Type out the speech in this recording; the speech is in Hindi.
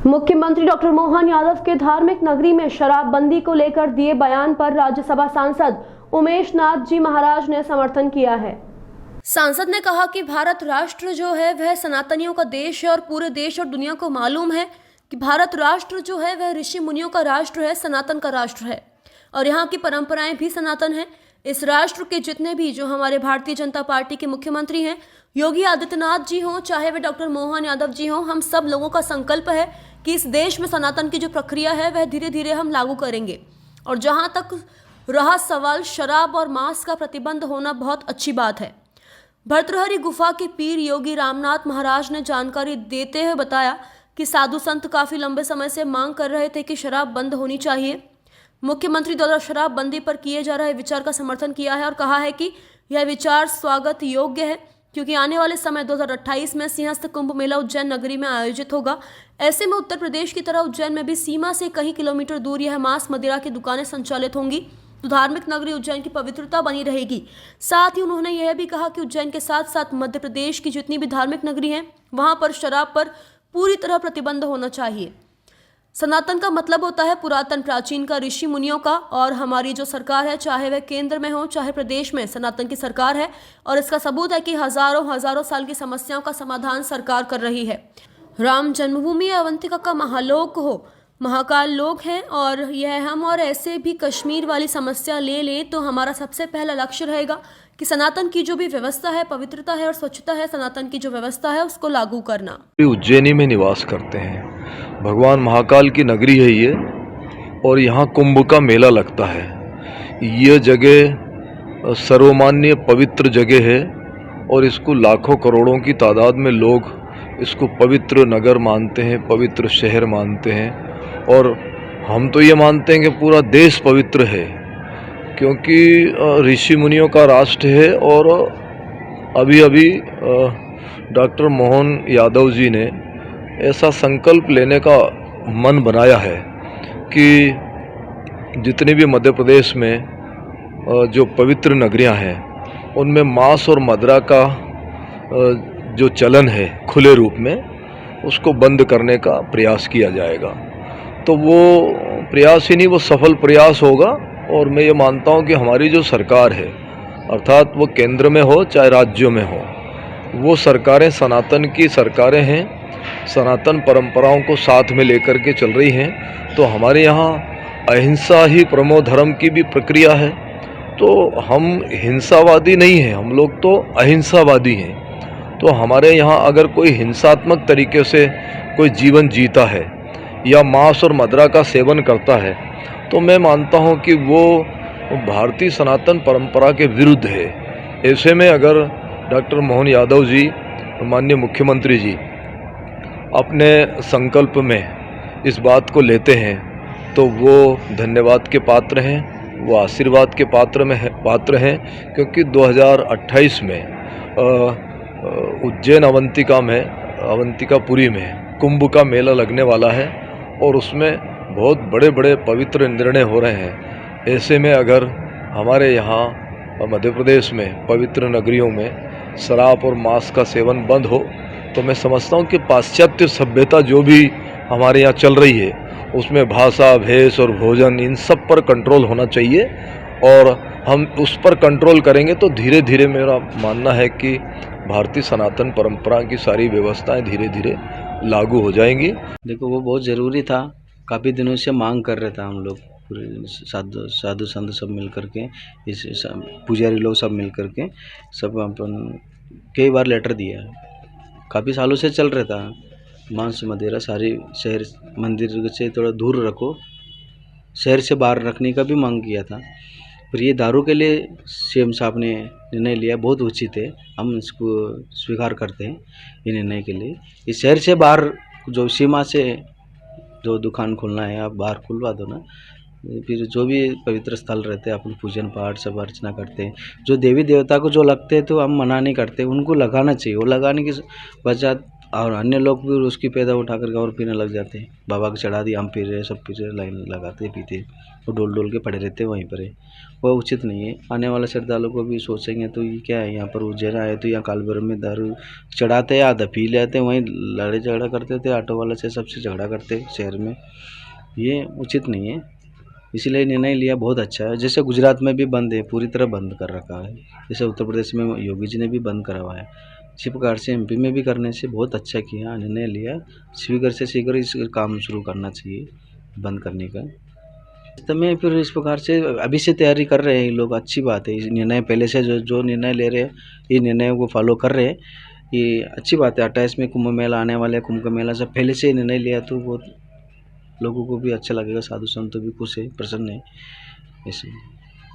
मुख्यमंत्री डॉक्टर मोहन यादव के धार्मिक नगरी में शराबबंदी को लेकर दिए बयान पर राज्यसभा सांसद उमेश नाथ जी महाराज ने समर्थन किया है। सांसद ने कहा कि भारत राष्ट्र जो है वह सनातनियों का देश है और पूरे देश और दुनिया को मालूम है कि भारत राष्ट्र जो है वह ऋषि मुनियों का राष्ट्र है, सनातन का राष्ट्र है और यहाँ की परंपराएं भी सनातन हैं। इस राष्ट्र के जितने भी जो हमारे भारतीय जनता पार्टी के मुख्यमंत्री हैं, योगी आदित्यनाथ जी हों चाहे वे डॉक्टर मोहन यादव जी हों, हम सब लोगों का संकल्प है कि इस देश में सनातन की जो प्रक्रिया है वह धीरे धीरे हम लागू करेंगे। और जहां तक रहा सवाल शराब और मांस का प्रतिबंध होना, बहुत अच्छी बात है। भर्तृहरि गुफा के पीर योगी रामनाथ महाराज ने जानकारी देते हुए बताया कि साधु संत काफी लंबे समय से मांग कर रहे थे कि शराब बंद होनी चाहिए। मुख्यमंत्री द्वारा शराबबंदी पर किए जा रहे विचार का समर्थन किया है और कहा है कि यह विचार स्वागत योग्य है क्योंकि आने वाले समय 2028 में सिंहस्थ कुंभ मेला उज्जैन नगरी में आयोजित होगा। ऐसे में उत्तर प्रदेश की तरह उज्जैन में भी सीमा से कई किलोमीटर दूर यह मांस मदिरा की दुकानें संचालित होंगी, तो धार्मिक नगरी उज्जैन की पवित्रता बनी रहेगी। साथ ही उन्होंने यह भी कहा कि उज्जैन के साथ साथ मध्य प्रदेश की जितनी भी धार्मिक नगरी हैं वहां पर शराब पर पूरी तरह प्रतिबंध होना चाहिए। सनातन का मतलब होता है पुरातन प्राचीन का, ऋषि मुनियों का, और हमारी जो सरकार है चाहे वह केंद्र में हो चाहे प्रदेश में, सनातन की सरकार है और इसका सबूत है कि हजारों साल की समस्याओं का समाधान सरकार कर रही है। राम जन्मभूमि अवंतिका का महालोक हो, महाकाल लोक है और यह हम और ऐसे भी कश्मीर वाली समस्या ले लें तो हमारा सबसे पहला लक्ष्य रहेगा कि सनातन की जो भी व्यवस्था है, पवित्रता है और स्वच्छता है, सनातन की जो व्यवस्था है उसको लागू करना। उज्जैनी में निवास करते हैं, भगवान महाकाल की नगरी है ये और यहाँ कुंभ का मेला लगता है। ये जगह सर्वमान्य पवित्र जगह है और इसको लाखों करोड़ों की तादाद में लोग इसको पवित्र नगर मानते हैं, पवित्र शहर मानते हैं और हम तो ये मानते हैं कि पूरा देश पवित्र है क्योंकि ऋषि मुनियों का राष्ट्र है। और अभी डॉक्टर मोहन यादव जी ने ऐसा संकल्प लेने का मन बनाया है कि जितने भी मध्य प्रदेश में जो पवित्र नगरियां हैं उनमें मांस और मदिरा का जो चलन है खुले रूप में, उसको बंद करने का प्रयास किया जाएगा। तो वो प्रयास ही नहीं, वो सफल प्रयास होगा। और मैं ये मानता हूँ कि हमारी जो सरकार है, अर्थात वो केंद्र में हो चाहे राज्यों में हो, वो सरकारें सनातन की सरकारें हैं, सनातन परंपराओं को साथ में लेकर के चल रही हैं। तो हमारे यहाँ अहिंसा ही परमो धर्म की भी प्रक्रिया है। तो हम हिंसावादी नहीं हैं, हम लोग तो अहिंसावादी हैं। तो हमारे यहाँ अगर कोई हिंसात्मक तरीके से कोई जीवन जीता है या मांस और मदिरा का सेवन करता है तो मैं मानता हूँ कि वो भारतीय सनातन परंपरा के विरुद्ध है। ऐसे में अगर डॉक्टर मोहन यादव जी, माननीय मुख्यमंत्री जी, अपने संकल्प में इस बात को लेते हैं तो वो धन्यवाद के पात्र हैं, वो आशीर्वाद के पात्र हैं क्योंकि 2028 में उज्जैन अवंतिकापुरी में कुंभ का मेला लगने वाला है और उसमें बहुत बड़े बड़े पवित्र निर्णय हो रहे हैं। ऐसे में अगर हमारे यहाँ मध्य प्रदेश में पवित्र नगरियों में शराब और मांस का सेवन बंद हो तो मैं समझता हूँ कि पाश्चात्य सभ्यता जो भी हमारे यहाँ चल रही है उसमें भाषा, भेष और भोजन, इन सब पर कंट्रोल होना चाहिए और हम उस पर कंट्रोल करेंगे तो धीरे धीरे मेरा मानना है कि भारतीय सनातन परंपरा की सारी व्यवस्थाएं धीरे धीरे लागू हो जाएंगी। देखो, वो बहुत ज़रूरी था, काफ़ी दिनों से मांग कर रहे थे हम लोग, पूरे साधु संत सब मिल कर के, इस पुजारी लोग सब मिल कर के सब अपन कई बार लेटर दिया है। काफ़ी सालों से चल रहा था, मांस मदिरा सारी शहर मंदिर से थोड़ा दूर रखो, शहर से बाहर रखने का भी मांग किया था। फिर ये दारू के लिए सीएम साहब ने निर्णय लिया, बहुत उचित है, हम इसको स्वीकार करते हैं ये निर्णय के लिए। इस शहर से बाहर जो सीमा से जो दुकान खोलना है आप बाहर खुलवा दो ना। फिर जो भी पवित्र स्थल रहते हैं अपन पूजन पाठ सब अर्चना करते हैं, जो देवी देवता को जो लगते हैं तो हम मना नहीं करते, उनको लगाना चाहिए। वो लगाने की वजह और अन्य लोग भी उसकी पैदा उठा करके और पीने लग जाते हैं। बाबा को चढ़ा दिया, हम पी रहे, सब पी रहे, लाइन लगाते पीते, वो डोल डोल के पड़े रहते वहीं पर। वो उचित नहीं है। आने वाले श्रद्धालु को भी सोचेंगे तो ये क्या है, यहाँ पर उज्जैन आए तो यहाँ कालभैरव में दारू चढ़ाते, आधा पी लेते, वहीं लड़ाई झगड़ा करते थे, ऑटो वाले से सबसे झगड़ा करते शहर में। ये उचित नहीं है, इसलिए निर्णय लिया बहुत अच्छा है। जैसे गुजरात में भी बंद है, पूरी तरह बंद कर रखा है। जैसे उत्तर प्रदेश में योगी जी ने भी बंद करा हुआ है, इसी प्रकार से एमपी में भी करने से बहुत अच्छा किया, निर्णय लिया। शीघ्र से शीघ्र इस काम शुरू करना चाहिए बंद करने का। तो मैं फिर इस प्रकार से अभी से तैयारी कर रहे हैं लोग, अच्छी बात है। इस निर्णय पहले से जो निर्णय ले रहे हैं, ये निर्णय को फॉलो कर रहे हैं, ये अच्छी बात है। 28 में कुंभ मेला आने वाले, कुंभ का मेला से पहले से निर्णय लिया तो बहुत लोगों को भी अच्छा लगेगा, साधु संत भी खुश है, प्रसन्न है। ऐसे